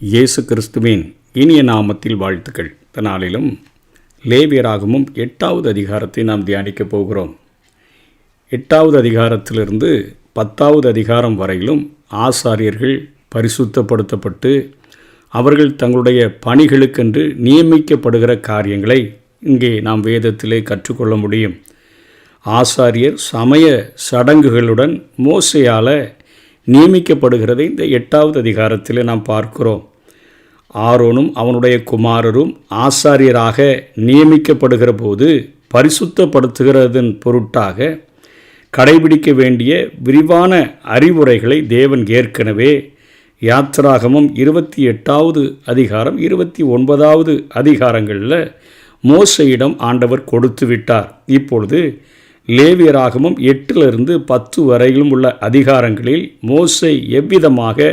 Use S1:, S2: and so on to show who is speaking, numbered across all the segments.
S1: இயேசு கிறிஸ்துவின் இனிய நாமத்தில் வாழ்த்துக்கள். இந்த நாளிலும் லேவியராகமும் 8வது அதிகாரத்தை நாம் தியானிக்கப் போகிறோம். 8வது அதிகாரத்திலிருந்து 10வது அதிகாரம் வரையிலும் ஆசாரியர்கள் பரிசுத்தப்படுத்தப்பட்டு அவர்கள் தங்களுடைய பணிகளுக்கென்று நியமிக்கப்படுகிற காரியங்களை இங்கே நாம் வேதத்திலே கற்றுக்கொள்ள முடியும். ஆசாரியர் சமய சடங்குகளுடன் மோசேயால் நியமிக்கப்படுகிறதை இந்த 8வது அதிகாரத்தில் நாம் பார்க்கிறோம். ஆரோனும் அவனுடைய குமாரரும் ஆசாரியராக நியமிக்கப்படுகிற போது பரிசுத்தப்படுத்துகிறதன் பொருட்டாக கடைபிடிக்க வேண்டிய விரிவான அறிவுரைகளை தேவன் ஏற்கனவே யாத்திராகமம் 28வது அதிகாரம் 29வது அதிகாரங்களில் மோசேயிடம் ஆண்டவர் கொடுத்து விட்டார். இப்பொழுது லேவியராகமம் 8 10 வரையிலும் உள்ள அதிகாரங்களில் மோசே எவ்விதமாக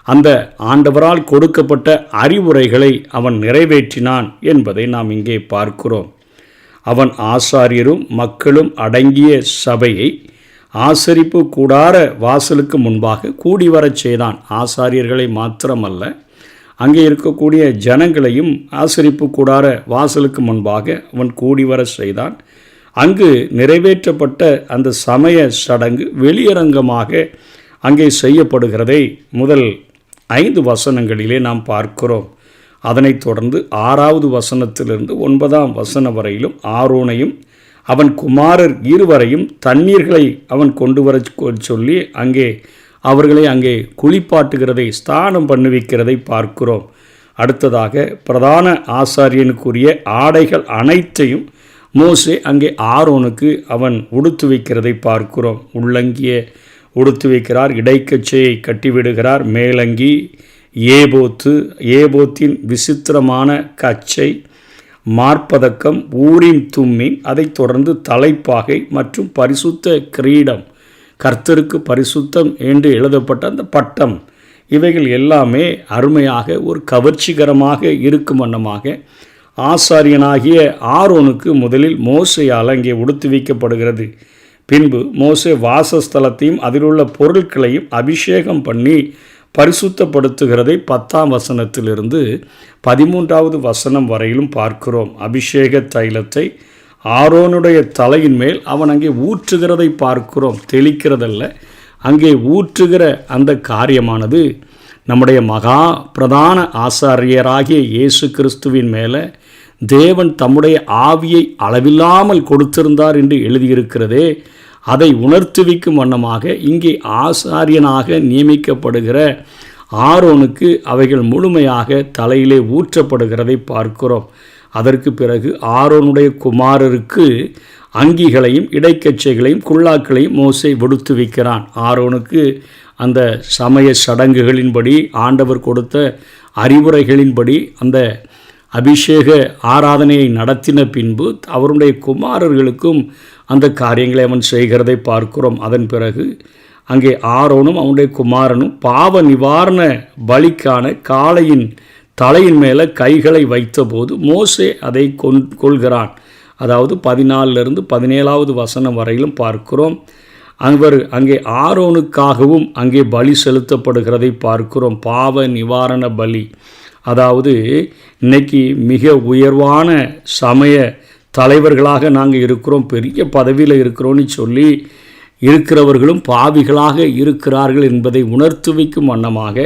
S1: அந்த ஆண்டவரால் கொடுக்கப்பட்ட அறிவுரைகளை அவன் நிறைவேற்றினான் என்பதை நாம் இங்கே பார்க்கிறோம். அவன் ஆசாரியரும் மக்களும் அடங்கிய சபையை ஆசரிப்பு கூடார வாசலுக்கு முன்பாக கூடி வரச் செய்தான். ஆசாரியர்களை மாத்திரமல்ல, அங்கே இருக்கக்கூடிய ஜனங்களையும் ஆசரிப்பு கூடார வாசலுக்கு முன்பாக அவன் கூடி வர செய்தான். அங்கு நிறைவேற்றப்பட்ட அந்த சமய சடங்கு வெளியரங்கமாக அங்கே செய்யப்படுகிறதை முதல் 5 வசனங்களிலே நாம் பார்க்கிறோம். அதனைத் தொடர்ந்து 6வது வசனத்திலிருந்து 9ஆம் வசனம் வரையிலும் ஆரோனையும் அவன் குமாரர் இருவரையும் தண்ணீர்களை அவன் கொண்டு வர சொல்லி அவர்களை அங்கே குளிப்பாட்டுகிறதை, ஸ்நானம் பண்ணுவிக்கிறதை பார்க்கிறோம். அடுத்ததாக பிரதான ஆசாரியனுக்குரிய ஆடைகள் அனைத்தையும் மோசே அங்கே ஆரோனுக்கு அவன் உடுத்து வைக்கிறதை பார்க்கிறோம். உள்ளங்கிய உடுத்து வைக்கிறார், இடைக்கச்சையை கட்டிவிடுகிறார், மேலங்கி, ஏபோத்தின் விசித்திரமான கச்சை, மார்பதக்கம், ஊரின் தும்மின், அதைத் தொடர்ந்து தலைப்பாகை மற்றும் பரிசுத்த கிரீடம், கர்த்தருக்கு பரிசுத்தம் என்று எழுதப்பட்ட அந்த பட்டம், இவைகள் எல்லாமே அருமையாக ஒரு கவர்ச்சிகரமாக இருக்கும் வண்ணமாக ஆசாரியனாகிய ஆரோனுக்கு முதலில் மோசேயால் அங்கே உடுத்து வைக்கப்படுகிறது. பின்பு மோசே வாசஸ்தலத்தையும் அதிலுள்ள பொருட்களையும் அபிஷேகம் பண்ணி பரிசுத்தப்படுத்துகிறதை 10ஆம் வசனத்திலிருந்து 13வது வசனம் வரையிலும் பார்க்கிறோம். அபிஷேக தைலத்தை ஆரோனுடைய தலையின் மேல் அவன் அங்கே ஊற்றுகிறதை பார்க்கிறோம். தெளிக்கிறதல்ல, அங்கே ஊற்றுகிற அந்த காரியமானது நம்முடைய மகா பிரதான ஆசாரியராகிய இயேசு கிறிஸ்துவின் மேலே தேவன் தம்முடைய ஆவியை அளவில்லாமல் கொடுத்திருந்தார் என்று எழுதியிருக்கிறதே, அதை உணர்த்துவிக்கும் வண்ணமாக இங்கே ஆசாரியனாக நியமிக்கப்படுகிற ஆரோனுக்கு அவைகள் முழுமையாக தலையிலே ஊற்றப்படுகிறதை பார்க்கிறோம். அதற்கு பிறகு ஆரோனுடைய குமாரருக்கு அங்கிகளையும் இடைக்கச்சைகளையும் குல்லாக்களையும் மோசே விடுத்து வைக்கிறான். ஆரோனுக்கு அந்த சமய சடங்குகளின்படி, ஆண்டவர் கொடுத்த அறிவுரைகளின்படி அந்த அபிஷேக ஆராதனையை நடத்தின பின்பு அவருடைய குமாரர்களுக்கும் அந்த காரியங்களை அவன் செய்கிறதை பார்க்கிறோம். அதன் பிறகு அங்கே ஆரோனும் அவனுடைய குமாரனும் பாவ நிவாரண பலிக்கான காளையின் தலையின் மேலே கைகளை வைத்தபோது மோசே அதை கொள்கிறான். அதாவது 14 17வது வசனம் வரையிலும் பார்க்கிறோம். அங்கே ஆரோனுக்காகவும் அங்கே பலி செலுத்தப்படுகிறதை பார்க்கிறோம். பாவ நிவாரண பலி, அதாவது இன்னைக்கு மிக உயர்வான சமய தலைவர்களாக நாங்கள் இருக்கிறோம், பெரிய பதவியில் இருக்கிறோன்னு சொல்லி இருக்கிறவர்களும் பாவிகளாக இருக்கிறார்கள் என்பதை உணர்த்து வைக்கும் வண்ணமாக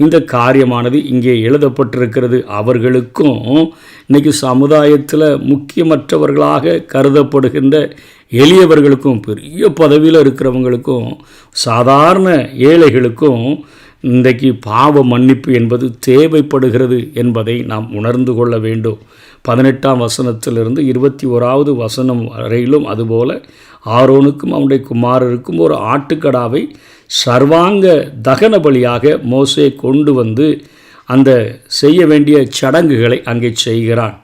S1: இந்த காரியமானது இங்கே எழுதப்பட்டிருக்கிறது. அவர்களுக்கும் இன்றைக்கி சமுதாயத்தில் முக்கியமற்றவர்களாக கருதப்படுகின்ற எளியவர்களுக்கும், பெரிய பதவியில் இருக்கிறவங்களுக்கும், சாதாரண ஏழைகளுக்கும் இன்றைக்கு பாவ மன்னிப்பு என்பது தேவைப்படுகிறது என்பதை நாம் உணர்ந்து கொள்ள வேண்டும். 18ஆம் வசனத்திலிருந்து 21வது வசனம் வரையிலும் அதுபோல ஆரோனுக்கும் அவனுடைய குமாரருக்கும் ஒரு ஆட்டுக்கடாவை சர்வாங்க தகன பலியாக மோசே கொண்டு வந்து அந்த செய்ய வேண்டிய சடங்குகளை அங்கே செய்கிறான்.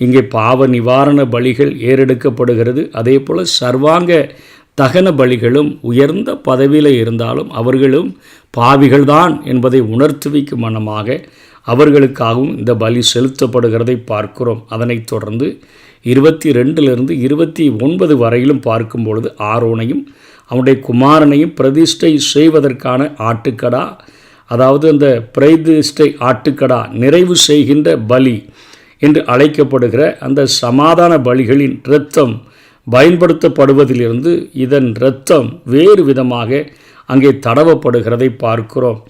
S1: இங்கே பாவ நிவாரண பலிகள் ஏறெடுக்கப்படுகிறது. அதே போல் சர்வாங்க தகன பலிகளும் உயர்ந்த பதவியில் இருந்தாலும் அவர்களும் பாவிகள்தான் என்பதை உணர்த்துவிக்கும் மனமாக அவர்களுக்காகவும் இந்த பலி செலுத்தப்படுகிறதை பார்க்கிறோம். அதனைத் தொடர்ந்து 22 29 வரையிலும் பார்க்கும் பொழுது ஆரோனையும் அவனுடைய குமாரனையும் பிரதிஷ்டை செய்வதற்கான ஆட்டுக்கடா, அதாவது அந்த பிரைதிஷ்டை ஆட்டுக்கடா நிறைவு செய்கின்ற பலி என்று அழைக்கப்படுகிற அந்த சமாதான பலிகளின் இரத்தம் பயன்படுத்தப்படுவதிலிருந்து இதன் இரத்தம் வேறு விதமாக அங்கே தடவப்படுகிறதை பார்க்கிறோம்.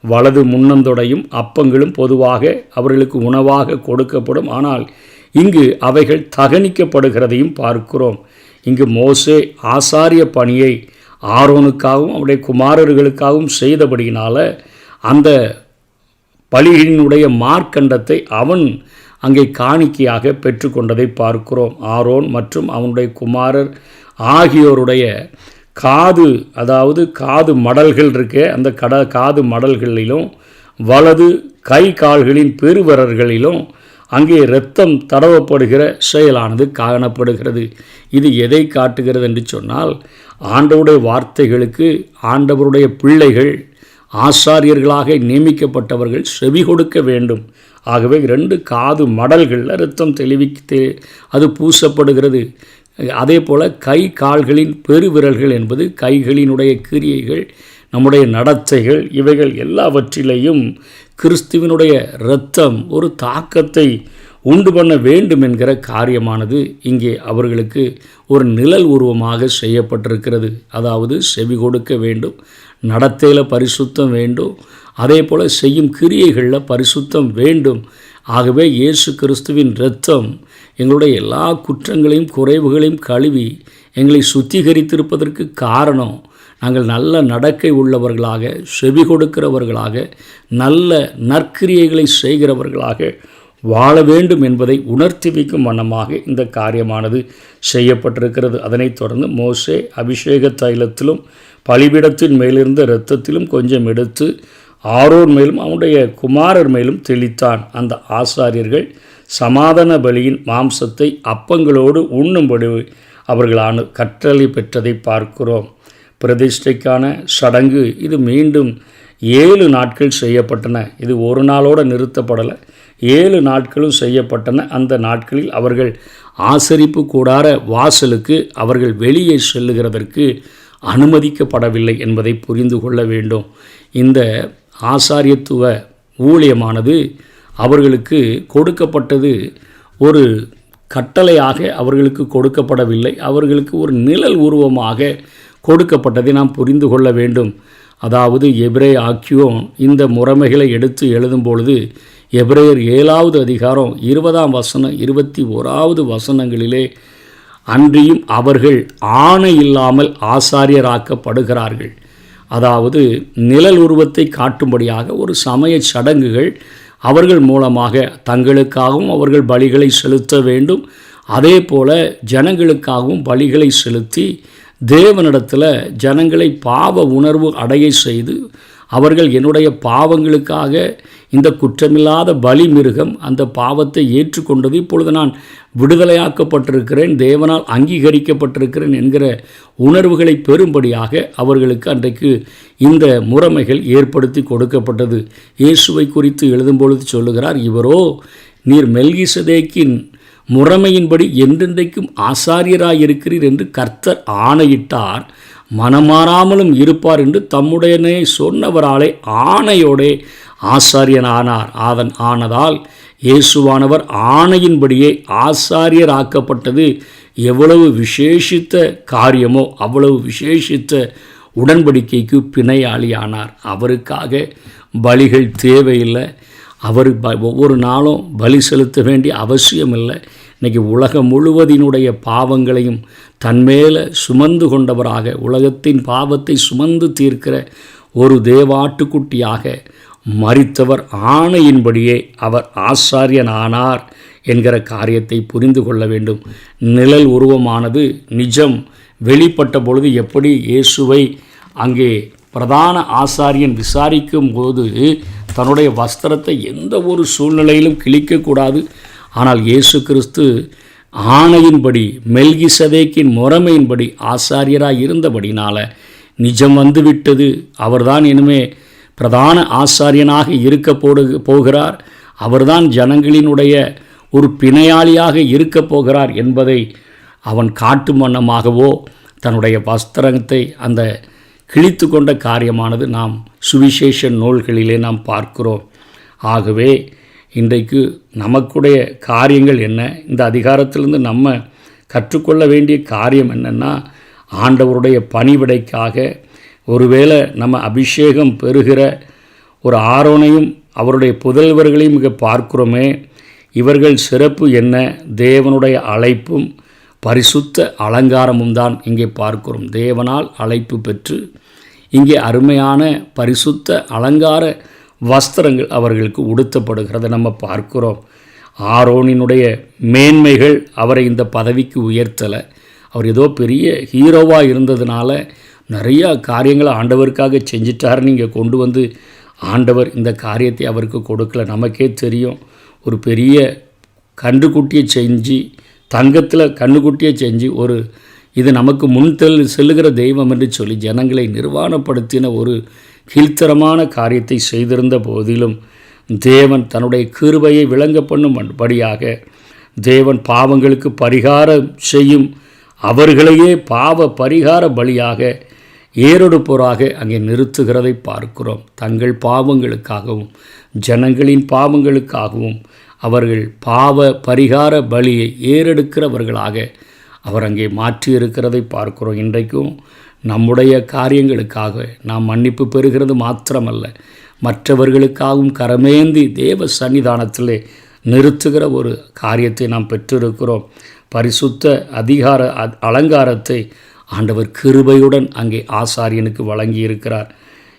S1: வலது முன்னந்தொடையும் அப்பங்களும் பொதுவாக அவர்களுக்கு உணவாக கொடுக்கப்படும். ஆனால் இங்கு அவைகள் தகனிக்கப்படுகிறதையும் பார்க்கிறோம். இங்கு மோசே ஆசாரிய பணியை ஆரோனுக்காகவும் அவருடைய குமாரர்களுக்காகவும் செய்தபடியினால அந்த பலிகளினுடைய மார்க்கண்டத்தை அவன் அங்கே காணிக்கையாக பெற்றுக்கொண்டதை பார்க்கிறோம். ஆரோன் மற்றும் அவனுடைய குமாரர் ஆகியோருடைய காது, அதாவது காது மடல்கள் இருக்க அந்த காது மடல்களிலும் வலது கை கால்களின் பெருவரர்களிலும் அங்கே இரத்தம் தடவப்படுகிற செயலானது காணப்படுகிறது. இது எதை காட்டுகிறது என்று சொன்னால், ஆண்டவருடைய வார்த்தைகளுக்கு ஆண்டவருடைய பிள்ளைகள் ஆசாரியர்களாக நியமிக்கப்பட்டவர்கள் செவி கொடுக்க வேண்டும். ஆகவே 2 காது மடல்களில் இரத்தம் அது பூசப்படுகிறது. அதே போல் கை கால்களின் பெருவிரல்கள் என்பது கைகளினுடைய கிரியைகள், நம்முடைய நடத்தைகள், இவைகள் எல்லாவற்றிலேயும் கிறிஸ்துவினுடைய இரத்தம் ஒரு தாக்கத்தை உண்டு பண்ண வேண்டும் என்கிற காரியமானது இங்கே அவர்களுக்கு ஒரு நிழல் உருவமாக செய்யப்பட்டிருக்கிறது. அதாவது செவி கொடுக்க வேண்டும், நடத்தையில் பரிசுத்தம் வேண்டும், அதே போல் செய்யும் கிரியைகளில் பரிசுத்தம் வேண்டும். ஆகவே இயேசு கிறிஸ்துவின் இரத்தம் எங்களுடைய எல்லா குற்றங்களையும் குறைவுகளையும் கழுவி எங்களை சுத்திகரித்திருப்பதற்கு காரணம், நாங்கள் நல்ல நடக்கை உள்ளவர்களாக, செவி கொடுக்கிறவர்களாக, நல்ல நற்கிரியைகளை செய்கிறவர்களாக வாழ வேண்டும் என்பதை உணர்த்தி வைக்கும் வண்ணமாக இந்த காரியமானது செய்யப்பட்டிருக்கிறது. அதனைத் தொடர்ந்து மோசே அபிஷேக தைலத்திலும் பலிபீடத்தின் மேலிருந்த இரத்தத்திலும் கொஞ்சம் எடுத்து ஆரோன் மேலும் அவனுடைய குமாரர் மேலும் தெளித்தான். அந்த ஆசாரியர்கள் சமாதான பலியின் மாம்சத்தை அப்பங்களோடு உண்ணும்படி அவர்களான கற்றளை பெற்றதை பார்க்கிறோம். பிரதிஷ்டைக்கான சடங்கு இது மீண்டும் 7 நாட்கள் செய்யப்பட்டன. இது ஒரு நாளோடு நிறுத்தப்படலை, 7 நாட்களும் செய்யப்பட்டன. அந்த நாட்களில் அவர்கள் ஆசரிப்பு கூடார வாசலுக்கு அவர்கள் வெளியே செல்லுகிறதற்கு அனுமதிக்கப்படவில்லை என்பதை புரிந்து கொள்ள வேண்டும். இந்த ஆசாரியத்துவ ஊழியமானது அவர்களுக்கு கொடுக்கப்பட்டது ஒரு கட்டளையாக அவர்களுக்கு கொடுக்கப்படவில்லை, அவர்களுக்கு ஒரு நிழல் உருவமாக கொடுக்கப்பட்டதை நாம் புரிந்து கொள்ள வேண்டும். அதாவது எபிரேய ஆக்கியோன் இந்த முறைமைகளை எடுத்து எழுதும் பொழுது எபிரேயர் 7வது அதிகாரம் 20ஆம் வசனம் 21வது வசனங்களிலே, அன்றியும் அவர்கள் ஆணை இல்லாமல் ஆசாரியராக்கப்படுகிறார்கள். அதாவது நிழல் உருவத்தை காட்டும்படியாக ஒரு சமய சடங்குகள் அவர்கள் மூலமாக தங்களுக்காகவும் அவர்கள் பலிகளை செலுத்த வேண்டும். அதே போல ஜனங்களுக்காகவும் பலிகளை செலுத்தி தேவனிடத்தில் ஜனங்களை பாவ உணர்வு அடைய செய்து அவர்கள் என்னுடைய பாவங்களுக்காக இந்த குற்றமில்லாத பலி மிருகம் அந்த பாவத்தை ஏற்றுக்கொண்டது, இப்பொழுது நான் விடுதலையாக்கப்பட்டிருக்கிறேன், தேவனால் அங்கீகரிக்கப்பட்டிருக்கிறேன் என்கிற உணர்வுகளை பெறும்படியாக அவர்களுக்கு அன்றைக்கு இந்த முறைமைகள் ஏற்படுத்தி கொடுக்கப்பட்டது. இயேசுவை குறித்து எழுதும் பொழுது சொல்லுகிறார், இவரோ நீர் மெல்கிசதேக்கின் முறைமையின்படி என்றென்றைக்கும் ஆசாரியராயிருக்கிறீர் என்று கர்த்தர் ஆணையிட்டார், மனமாறாமலும் இருப்பார் என்று தம்முடையனே சொன்னவராலே ஆணையோடே ஆசாரியனானார். ஆனதால் இயேசுவானவர் ஆணையின்படியே ஆசாரியராக்கப்பட்டது எவ்வளவு விசேஷித்த காரியமோ அவ்வளவு விசேஷித்த உடன்படிக்கைக்கு பிணையாளியானார். அவருக்காக பலிகள் தேவையில்லை, அவர் ஒவ்வொரு நாளும் பலி செலுத்த வேண்டிய அவசியம் இல்லை. இன்றைக்கி உலகம் முழுவதினுடைய பாவங்களையும் தன்மேலே சுமந்து கொண்டவராக, உலகத்தின் பாவத்தை சுமந்து தீர்க்கிற ஒரு தேவாட்டுக்குட்டியாக மரித்தவர் ஆணையின்படியே அவர் ஆசாரியனானார் என்கிற காரியத்தை புரிந்து கொள்ள வேண்டும். நிழல் உருவமானது நிஜம் வெளிப்பட்ட பொழுது எப்படி இயேசுவை அங்கே பிரதான ஆசாரியன் விசாரிக்கும் போது தன்னுடைய வஸ்திரத்தை எந்த ஒரு சூழ்நிலையிலும் கிழிக்கக்கூடாது. ஆனால் இயேசு கிறிஸ்து ஆணையின்படி மெல்கிசதேக்கின் முறைமையின்படி ஆசாரியராக இருந்தபடினால நிஜம் வந்துவிட்டது. அவர்தான் இனிமே பிரதான ஆசாரியனாக இருக்க போகிறார், அவர்தான் ஜனங்களினுடைய ஒரு பிணையாளியாக இருக்க போகிறார் என்பதை அவன் காட்டும் வண்ணமாகவோ தன்னுடைய வஸ்திரத்தை அந்த கிழித்து கொண்ட காரியமானது நாம் சுவிசேஷ நூல்களிலே நாம் பார்க்கிறோம். ஆகவே இன்றைக்கு நமக்குடைய காரியங்கள் என்ன, இந்த அதிகாரத்திலிருந்து நம்ம கற்றுக்கொள்ள வேண்டிய காரியம் என்னென்னா, ஆண்டவருடைய பணிவிடைக்காக ஒருவேளை நம்ம அபிஷேகம் பெறுகிற ஒரு ஆரோனையும் அவருடைய புதல்வர்களையும் இங்கே பார்க்கிறோமே, இவர்கள் சிறப்பு என்ன, தேவனுடைய அழைப்பும் பரிசுத்த அலங்காரமும் தான் இங்கே பார்க்கிறோம். தேவனால் அழைப்பு பெற்று இங்கே அருமையான பரிசுத்த அலங்கார வஸ்திரங்கள் அவர்களுக்கு உடுத்தப்படுகிறத நம்ம பார்க்கிறோம். ஆரோனினுடைய மேன்மைகள் அவரை இந்த பதவிக்கு உயர்த்தலை. அவர் ஏதோ பெரிய ஹீரோவாக இருந்ததுனால நிறையா காரியங்களை ஆண்டவருக்காக செஞ்சிட்டாருன்னு இங்கே கொண்டு வந்து ஆண்டவர் இந்த காரியத்தை அவருக்கு கொடுக்கல. நமக்கே தெரியும், ஒரு பெரிய கன்றுக்குட்டியை செஞ்சு, தங்கத்தில் கன்றுக்குட்டியை செஞ்சு, ஒரு இது நமக்கு முன் செல்லுகிற தெய்வம் என்று சொல்லி ஜனங்களை நிர்வாணப்படுத்தின ஒரு கீழ்த்தரமான காரியத்தை செய்திருந்த போதிலும் தேவன் தன்னுடைய கிருபையை விளங்க பண்ணும்படியாக தேவன் பாவங்களுக்கு பரிகாரம் செய்யும் அவர்களையே பாவ பரிகார பலியாக ஏறெடுப்போராக அங்கே நிறுத்துகிறதை பார்க்கிறோம். தங்கள் பாவங்களுக்காகவும் ஜனங்களின் பாவங்களுக்காகவும் அவர்கள் பாவ பரிகார பலியை ஏறெடுக்கிறவர்களாக அவர் அங்கே மாற்றியிருக்கிறதை பார்க்கிறோம். இன்றைக்கும் நம்முடைய காரியங்களுக்காக நாம் மன்னிப்பு பெறுகிறது மாத்திரமல்ல, மற்றவர்களுக்காகவும் கரமேந்தி தேவ சன்னிதானத்திலே நிறுத்துகிற ஒரு காரியத்தை நாம் பெற்றிருக்கிறோம். பரிசுத்த அதிகார அலங்காரத்தை ஆண்டவர் கிருபையுடன் அங்கே ஆசாரியனுக்கு வழங்கியிருக்கிறார்.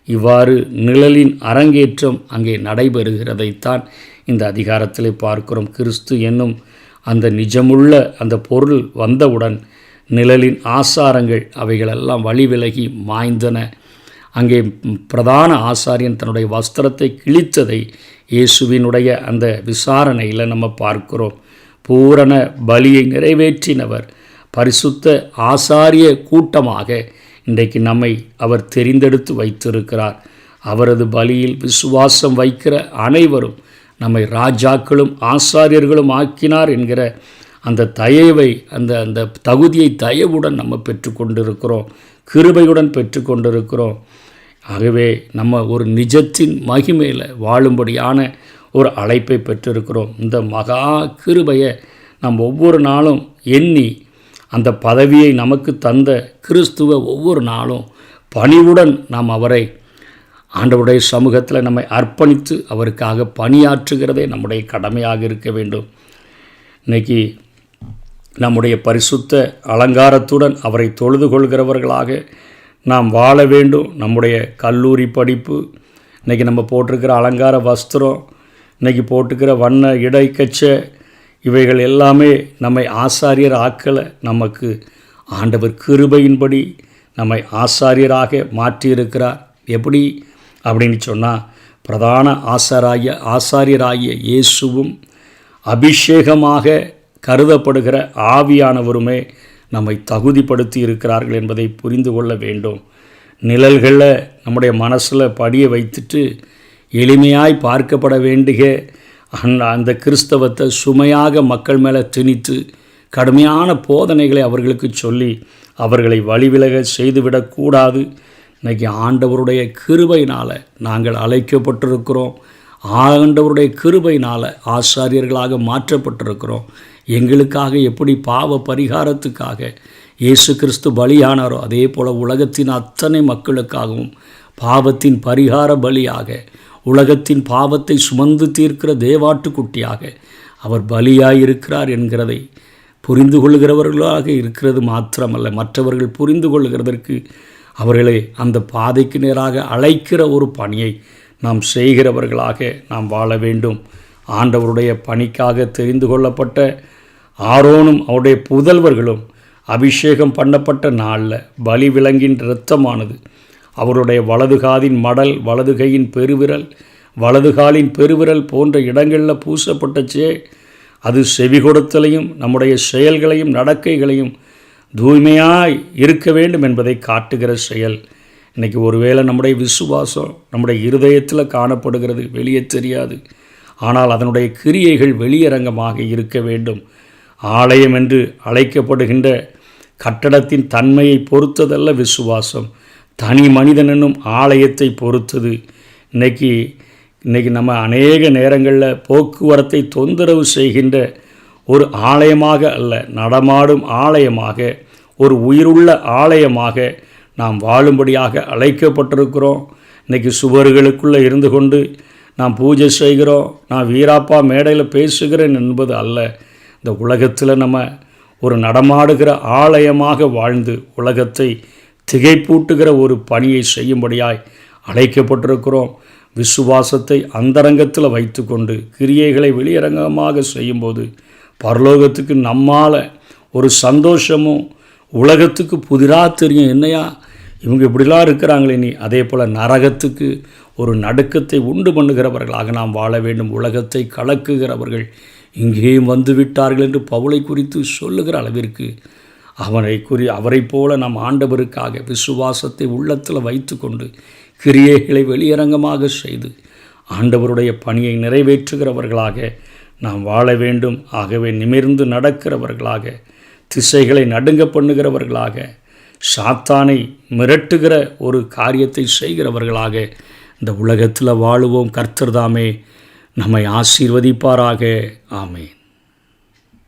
S1: இவ்வாறு நிழலின் அரங்கேற்றம் அங்கே நடைபெறுகிறதைத்தான் இந்த அதிகாரத்திலே பார்க்கிறோம். கிறிஸ்து என்னும் அந்த நிஜமுள்ள அந்த பொருள் வந்தவுடன் நிழலின் ஆசாரங்கள் அவைகளெல்லாம் வழி விலகி மாய்ந்தன. அங்கே பிரதான ஆசாரியன் தன்னுடைய வஸ்திரத்தை கிழித்ததை இயேசுவினுடைய அந்த விசாரணையில் நம்ம பார்க்கிறோம். பூரண பலியை நிறைவேற்றினவர் பரிசுத்த ஆசாரிய கூட்டமாக இன்றைக்கு நம்மை அவர் தெரிந்தெடுத்து வைத்திருக்கிறார். அவரது பலியில் விசுவாசம் வைக்கிற அனைவரும் நம்மை ராஜாக்களும் ஆசாரியர்களும் ஆக்கினார் என்கிற அந்த தயவை அந்த அந்த தகுதியை தயவுடன் நம்ம பெற்றுக்கொண்டிருக்கிறோம், கிருபையுடன் பெற்றுக்கொண்டிருக்கிறோம். ஆகவே நம்ம ஒரு நிஜத்தின் மகிமையில் வாழும்படியான ஒரு அழைப்பை பெற்றிருக்கிறோம். இந்த மகா கிருபையை நம்ம ஒவ்வொரு நாளும் எண்ணி அந்த பதவியை நமக்கு தந்த கிறிஸ்துவை ஒவ்வொரு நாளும் பணிவுடன் நாம் அவரை ஆண்டவருடைய சமூகத்தில் நம்மை அர்ப்பணித்து அவருக்காக பணியாற்றுகிறதே நம்முடைய கடமையாக இருக்க வேண்டும். இன்றைக்கி நம்முடைய பரிசுத்த அலங்காரத்துடன் அவரை தொழுது கொள்கிறவர்களாக நாம் வாழ வேண்டும். நம்முடைய கல்லூரி படிப்பு, இன்றைக்கி நம்ம போட்டிருக்கிற அலங்கார வஸ்திரம், இன்றைக்கி போட்டுக்கிற வண்ண இடைக்கச்ச, இவைகள் எல்லாமே நம்மை ஆசாரியர் ஆக்கலை. நமக்கு ஆண்டவர் கிருபையின்படி நம்மை ஆசாரியராக மாற்றியிருக்கிறார். எப்படி அப்படின்னு சொன்னால், பிரதான ஆசாரியராகிய இயேசுவும் அபிஷேகமாக கருதப்படுகிற ஆவியானவருமே நம்மை தகுதிப்படுத்தி இருக்கிறார்கள் என்பதை புரிந்து கொள்ள வேண்டும். நிழல்களை நம்முடைய மனசில் படிய வைத்துட்டு எளிமையாய் பார்க்கப்பட வேண்டிய அந்த கிறிஸ்தவத்தை சுமையாக மக்கள் மேலே திணித்து கடுமையான போதனைகளை அவர்களுக்கு சொல்லி அவர்களை வழிவிலக செய்துவிடக்கூடாது. இன்றைக்கி ஆண்டவருடைய கிருபையினால் நாங்கள் அழைக்கப்பட்டிருக்கிறோம். ஆண்டவருடைய கிருபையினால் ஆசாரியர்களாக மாற்றப்பட்டிருக்கிறோம். எங்களுக்காக எப்படி பாவ பரிகாரத்துக்காக இயேசு கிறிஸ்து பலியானாரோ, அதே போல் உலகத்தின் அத்தனை மக்களுக்காகவும் பாவத்தின் பரிகார பலியாக, உலகத்தின் பாவத்தை சுமந்து தீர்க்கிற தேவாட்டுக்குட்டியாக அவர் பலியாயிருக்கிறார் என்கிறதை புரிந்து கொள்கிறவர்களாக இருக்கிறது மாத்திரமல்ல, மற்றவர்கள் புரிந்து கொள்கிறதற்கு அவர்களை அந்த பாதைக்கு நேராக அழைக்கிற ஒரு பணியை நாம் செய்கிறவர்களாக நாம் வாழ வேண்டும். ஆண்டவருடைய பணிக்காக தெரிந்து கொள்ளப்பட்ட ஆரோனும் அவருடைய புதல்வர்களும் அபிஷேகம் பண்ணப்பட்ட நாளில் பலி விலங்கின் இரத்தமானது அவருடைய வலதுகாதின் மடல், வலதுகையின் பெருவிரல், வலதுகாலின் பெருவிரல் போன்ற இடங்களில் பூசப்பட்டச்சே அது செவி கொடுத்தலையும் நம்முடைய செயல்களையும் நடக்கைகளையும் தூய்மையாய் இருக்க வேண்டும் என்பதை காட்டுகிற செயல். இன்றைக்கி ஒருவேளை நம்முடைய விசுவாசம் நம்முடைய இருதயத்தில் காணப்படுகிறது, வெளியே தெரியாது. ஆனால் அதனுடைய கிரியைகள் வெளியரங்கமாக இருக்க வேண்டும். ஆலயம் என்று அழைக்கப்படுகின்ற கட்டடத்தின் தன்மையை பொறுத்ததல்ல விசுவாசம், தனி மனிதன் என்னும் ஆலயத்தை பொறுத்தது. இன்றைக்கி நம்ம அநேக நேரங்களில் போக்குவரத்தை தொந்தரவு செய்கின்ற ஒரு ஆலயமாக அல்ல, நடமாடும் ஆலயமாக, ஒரு உயிருள்ள ஆலயமாக நாம் வாழும்படியாக அழைக்கப்பட்டிருக்கிறோம். இன்றைக்கி சுவர்களுக்குள்ளே இருந்து கொண்டு நாம் பூஜை செய்கிறோம், நான் வீராப்பா மேடையில் பேசுகிறேன் என்பது அல்ல. இந்த உலகத்தில் நம்ம ஒரு நடமாடுகிற ஆலயமாக வாழ்ந்து உலகத்தை திகைப்பூட்டுகிற ஒரு பணியை செய்யும்படியாய் அழைக்கப்பட்டிருக்கிறோம். விசுவாசத்தை அந்தரங்கத்தில் வைத்து கொண்டு கிரியைகளை வெளியரங்கமாக செய்யும்போது பரலோகத்துக்கு நம்மால் ஒரு சந்தோஷமும், உலகத்துக்கு புதிராக தெரியும், என்னையா இவங்க இப்படிலாம் இருக்கிறாங்களே நீ, அதே போல் நரகத்துக்கு ஒரு நடுக்கத்தை உண்டு பண்ணுகிறவர்களாக நாம் வாழ வேண்டும். உலகத்தை கலக்குகிறவர்கள் இங்கேயும் வந்து விட்டார்கள் என்று பவுலை குறித்து சொல்லுகிற அளவிற்கு அவரை போல நாம் ஆண்டவருக்காக விசுவாசத்தை உள்ளத்தில் வைத்து கொண்டு கிரியைகளை வெளியரங்கமாக செய்து ஆண்டவருடைய பணியை நிறைவேற்றுகிறவர்களாக நாம் வாழ வேண்டும். ஆகவே நிமிர்ந்து நடக்கிறவர்களாக, திசைகளை நடுங்க பண்ணுகிறவர்களாக, சாத்தானை மிரட்டுகிற ஒரு காரியத்தை செய்கிறவர்களாக இந்த உலகத்தில் வாழுவோம். கர்த்தர் தாமே நம்மை ஆசீர்வதிப்பாராக. ஆமென்.